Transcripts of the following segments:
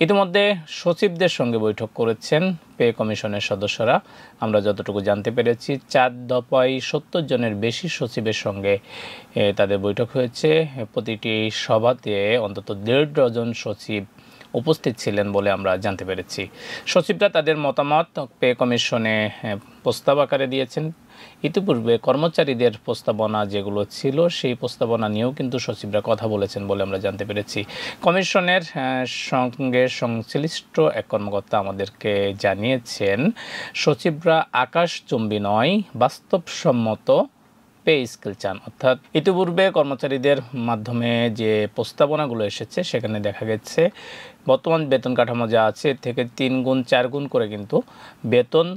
ইতিমধ্যে সচিবদের সঙ্গে বৈঠক করেছেন পে কমিশনের সদস্যরা। আমরা যতটুকু জানতে পেরেছি 4 দফায় 70 জনের বেশি সচিবের সঙ্গে তাদের বৈঠক হয়েছে। প্রতিটি সভাতে অন্তত 1.5 ডজন সচিব উপস্থিত ছিলেন বলে আমরা জানতে পেরেছি। সচিবরা তাদের মতামত পে কমিশনে প্রস্তাব আকারে দিয়েছেন। ইতিপূর্বে কর্মচারীদের প্রস্তাবনা যেগুলো ছিল সেই প্রস্তাবনা নিয়েও কিন্তু সচিবরা কথা বলেছেন বলে আমরা জানতে পেরেছি। কমিশনের সঙ্গে সংশ্লিষ্ট এক কর্মকর্তা আমাদেরকে জানিয়েছেন, সচিবরা আকাশচুম্বী নয়, বাস্তবসম্মত পে স্কেল চান। অর্থাৎ ইতিপূর্বে কর্মচারীদের মাধ্যমে যে প্রস্তাবনাগুলো এসেছে সেখানে দেখা গেছে বর্তমান বেতন কাঠামো যা আছে থেকে 3 গুণ 4 গুণ করে কিন্তু বেতন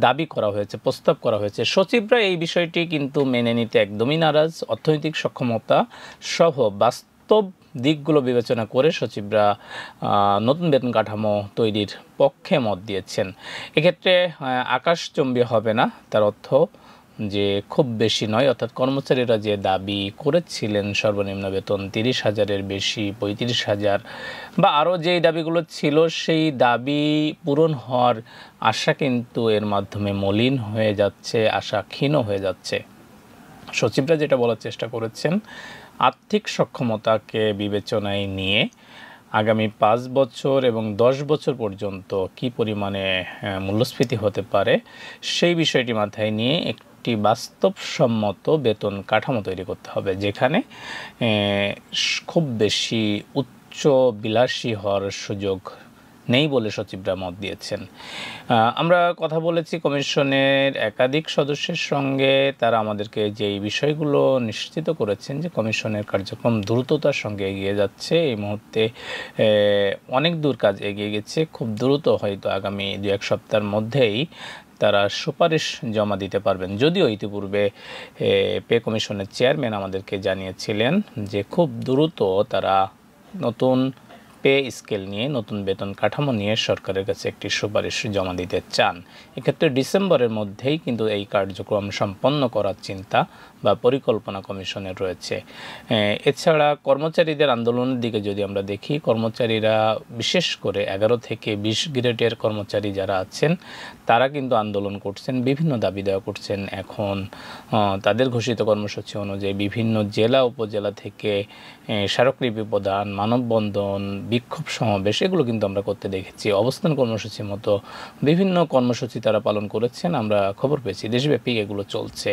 দাবি করা হয়েছে, প্রস্তাব করা হয়েছে। সচিবরা এই বিষয়টি কিন্তু মেনে নিতে একদমই নারাজ। অর্থনৈতিক সক্ষমতা সহ বাস্তব দিকগুলো বিবেচনা করে সচিবরা নতুন বেতন কাঠামো তৈরির পক্ষে মত দিয়েছেন। এক্ষেত্রে আকাশচুম্বী হবে না, তার অর্থ যে খুব বেশি নয়। অর্থাৎ কর্মচারীরা যে দাবি করেছিলেন সর্বনিম্ন বেতন 30,000-এর বেশি, 35,000 বা আরও যেই দাবিগুলো ছিল সেই দাবি পূরণ হওয়ার আশা কিন্তু এর মাধ্যমে মলিন হয়ে যাচ্ছে, আশা ক্ষীণ হয়ে যাচ্ছে। সচিবরা যেটা বলার চেষ্টা করেছেন, আর্থিক সক্ষমতাকে বিবেচনায় নিয়ে আগামী 5 বছর এবং 10 বছর পর্যন্ত কী পরিমাণে মূল্যস্ফীতি হতে পারে সেই বিষয়টি মাথায় নিয়ে একটি বাস্তবসম্মত বেতন কাঠামো তৈরি করতে হবে, যেখানে খুব বেশি উচ্চ বিলাসী হওয়ার সুযোগ নেই বলে সচিবরা মত দিয়েছেন। আমরা কথা বলেছি কমিশনের একাধিক সদস্যের সঙ্গে, তারা আমাদেরকে যেই বিষয়গুলো নিশ্চিত করেছেন যে কমিশনের কার্যক্রম দ্রুততার সঙ্গে এগিয়ে যাচ্ছে। এই মুহূর্তে অনেক দূর কাজ এগিয়ে গেছে, খুব দ্রুত হয়তো আগামী 2-1 সপ্তাহের মধ্যেই তারা সুপারিশ জমা দিতে পারবেন। যদিও ইতিপূর্বে পে কমিশনের চেয়ারম্যান আমাদেরকে জানিয়েছিলেন যে খুব দ্রুত তারা নতুন পে স্কেল নিয়ে, নতুন বেতন কাঠামো নিয়ে সরকারের কাছে একটি সুপারিশ জমা দিতে চান। এক্ষেত্রে ডিসেম্বরের মধ্যেই কিন্তু এই কার্যক্রম সম্পন্ন করার চিন্তা বা পরিকল্পনা কমিশনের রয়েছে। এছাড়া কর্মচারীদের আন্দোলনের দিকে যদি আমরা দেখি, কর্মচারীরা বিশেষ করে 11 থেকে 20 গ্রেডের কর্মচারী যারা আছেন তারা কিন্তু আন্দোলন করছেন, বিভিন্ন দাবি দেওয়া করছেন। এখন তাদের ঘোষিত কর্মসূচি অনুযায়ী বিভিন্ন জেলা উপজেলা থেকে স্মারকলিপি প্রদান, মানববন্ধন, বিক্ষোভ সমাবেশ এগুলো কিন্তু আমরা করতে দেখেছি। অবস্থান কর্মসূচির মতো বিভিন্ন কর্মসূচি তারা পালন করেছেন, আমরা খবর পেয়েছি, দেশব্যাপী এগুলো চলছে।